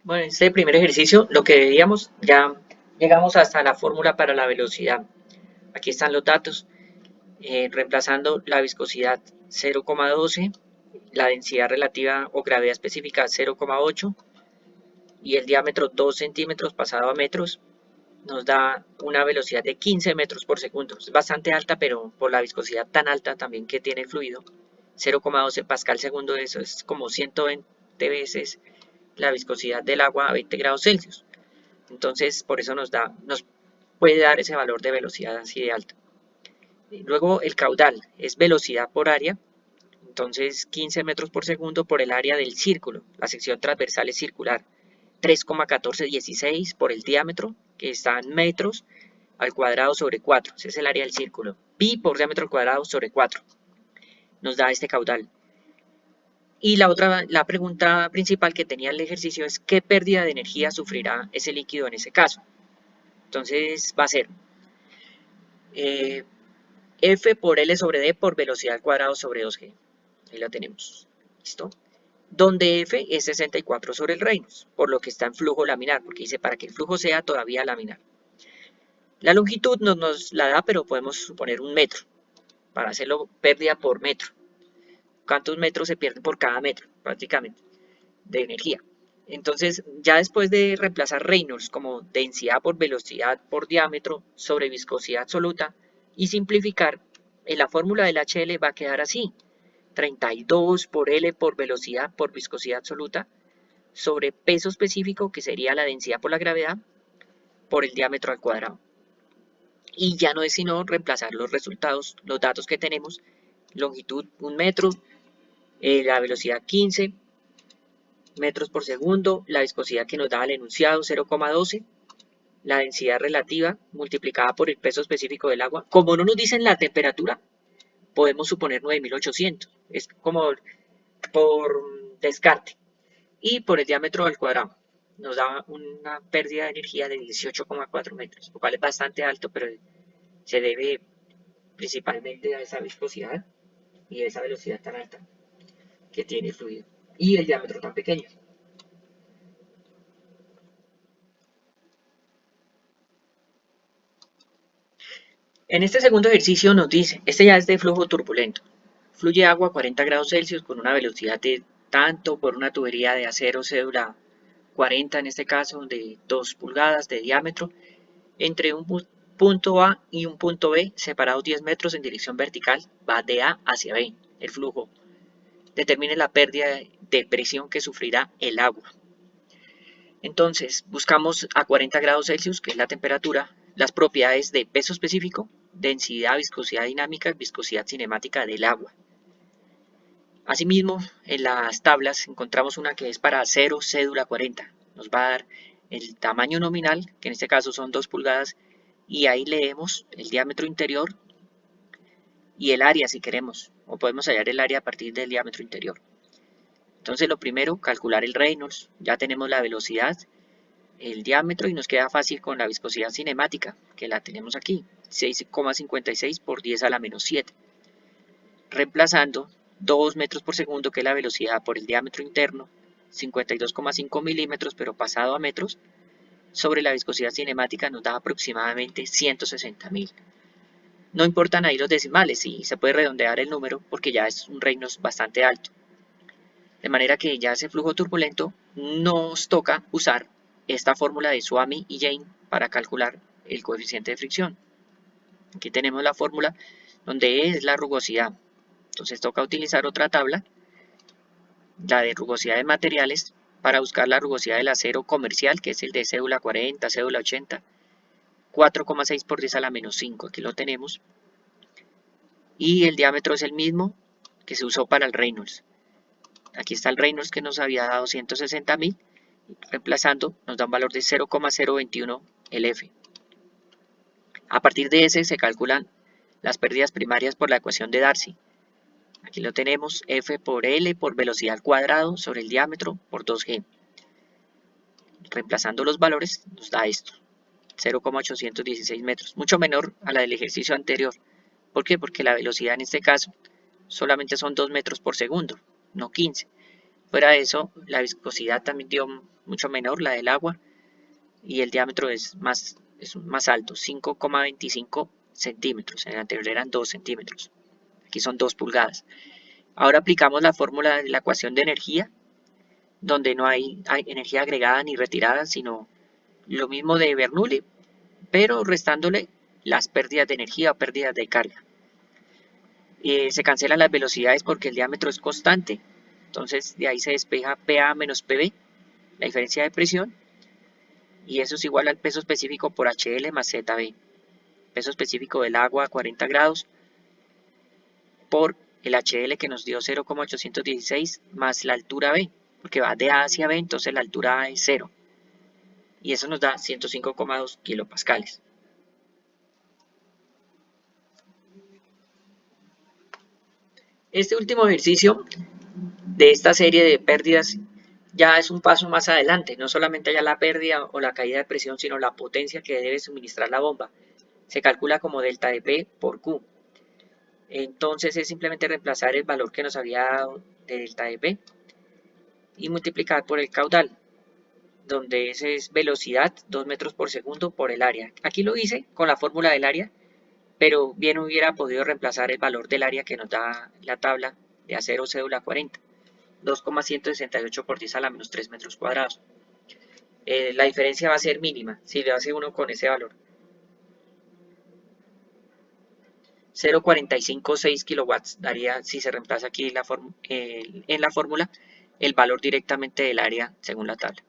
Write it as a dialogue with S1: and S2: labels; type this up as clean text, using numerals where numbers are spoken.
S1: Bueno, en este primer ejercicio lo que veíamos, ya llegamos hasta la fórmula para la velocidad. Aquí están los datos, reemplazando la viscosidad 0,12, la densidad relativa o gravedad específica 0,8 y el diámetro 2 centímetros pasado a metros, nos da una velocidad de 15 metros por segundo. Es bastante alta, pero por la viscosidad tan alta también que tiene el fluido, 0,12 pascal segundo, eso es como 120 veces la viscosidad del agua a 20 grados Celsius. Entonces, por eso nos puede dar ese valor de velocidad así de alta. Luego, el caudal es velocidad por área. Entonces, 15 metros por segundo por el área del círculo. La sección transversal es circular. 3,1416 por el diámetro, que está en metros al cuadrado sobre 4. Ese es el área del círculo. Pi por diámetro al cuadrado sobre 4. Nos da este caudal. Y la pregunta principal que tenía el ejercicio es ¿qué pérdida de energía sufrirá ese líquido en ese caso? Entonces va a ser F por L sobre D por velocidad al cuadrado sobre 2G. Ahí la tenemos. ¿Listo? Donde F es 64 sobre el Reynolds, por lo que está en flujo laminar, porque dice para que el flujo sea todavía laminar. La longitud no nos la da, pero podemos suponer un metro, para hacerlo pérdida por metro. ¿Cuántos metros se pierden por cada metro, prácticamente, de energía? Entonces, ya después de reemplazar Reynolds como densidad por velocidad por diámetro sobre viscosidad absoluta y simplificar, en la fórmula del HL va a quedar así: 32 por L por velocidad por viscosidad absoluta sobre peso específico, que sería la densidad por la gravedad, por el diámetro al cuadrado. Y ya no es sino reemplazar los resultados, los datos que tenemos: longitud 1 metro, la velocidad 15 metros por segundo, la viscosidad que nos da el enunciado 0,12, la densidad relativa multiplicada por el peso específico del agua. Como no nos dicen la temperatura, podemos suponer 9800, es como por descarte, y por el diámetro al cuadrado. Nos da una pérdida de energía de 18,4 metros, lo cual es bastante alto, pero se debe principalmente a esa viscosidad y a esa velocidad tan alta que tiene el fluido y el diámetro tan pequeño. En este segundo ejercicio nos dice, este ya es de flujo turbulento, fluye agua a 40 grados Celsius con una velocidad de tanto por una tubería de acero cédula 40, en este caso de 2 pulgadas de diámetro, entre un punto A y un punto B separados 10 metros en dirección vertical, va de A hacia B el flujo. Determine la pérdida de presión que sufrirá el agua. Entonces, buscamos a 40 grados Celsius, que es la temperatura, las propiedades de peso específico, densidad, viscosidad dinámica y viscosidad cinemática del agua. Asimismo, en las tablas encontramos una que es para acero cédula 40. Nos va a dar el tamaño nominal, que en este caso son 2 pulgadas, y ahí leemos el diámetro interior y el área si queremos, o podemos hallar el área a partir del diámetro interior. Entonces lo primero, calcular el Reynolds, ya tenemos la velocidad, el diámetro y nos queda fácil con la viscosidad cinemática, que la tenemos aquí, 6,56 por 10 a la menos 7. Reemplazando 2 metros por segundo, que es la velocidad, por el diámetro interno, 52,5 milímetros, pero pasado a metros, sobre la viscosidad cinemática nos da aproximadamente 160.000. No importan ahí los decimales y se puede redondear el número porque ya es un Reynolds bastante alto. De manera que ya ese flujo turbulento nos toca usar esta fórmula de Swamy y Jane para calcular el coeficiente de fricción. Aquí tenemos la fórmula donde es la rugosidad. Entonces toca utilizar otra tabla, la de rugosidad de materiales, para buscar la rugosidad del acero comercial, que es el de cédula 40, cédula 80, 4,6 por 10 a la menos 5, aquí lo tenemos. Y el diámetro es el mismo que se usó para el Reynolds. Aquí está el Reynolds que nos había dado 160.000, reemplazando nos da un valor de 0,021 el F. A partir de ese se calculan las pérdidas primarias por la ecuación de Darcy. Aquí lo tenemos, F por L por velocidad al cuadrado sobre el diámetro por 2G. Reemplazando los valores nos da esto, 0,816 metros, mucho menor a la del ejercicio anterior. ¿Por qué? Porque la velocidad en este caso solamente son 2 metros por segundo, no 15. Fuera de eso, la viscosidad también dio mucho menor, la del agua, y el diámetro es más alto, 5,25 centímetros. En el anterior eran 2 centímetros. Aquí son 2 pulgadas. Ahora aplicamos la fórmula de la ecuación de energía, donde no hay energía agregada ni retirada, sino lo mismo de Bernoulli, pero restándole las pérdidas de energía o pérdidas de carga. Se cancelan las velocidades porque el diámetro es constante, entonces de ahí se despeja PA menos PB, la diferencia de presión, y eso es igual al peso específico por HL más ZB. Peso específico del agua a 40 grados por el HL que nos dio 0,816 más la altura B, porque va de A hacia B, entonces la altura A es 0. Y eso nos da 105,2 kilopascales. Este último ejercicio de esta serie de pérdidas ya es un paso más adelante. No solamente haya la pérdida o la caída de presión, sino la potencia que debe suministrar la bomba. Se calcula como delta de P por Q. Entonces es simplemente reemplazar el valor que nos había dado de delta de P y multiplicar por el caudal, donde ese es velocidad, 2 metros por segundo por el área. Aquí lo hice con la fórmula del área, pero bien hubiera podido reemplazar el valor del área que nos da la tabla de acero cédula 40. 2,168 por 10 a la menos 3 metros cuadrados. La diferencia va a ser mínima si le hace uno con ese valor. 0,456 kilowatts daría, si se reemplaza aquí en la fórmula, el valor directamente del área según la tabla.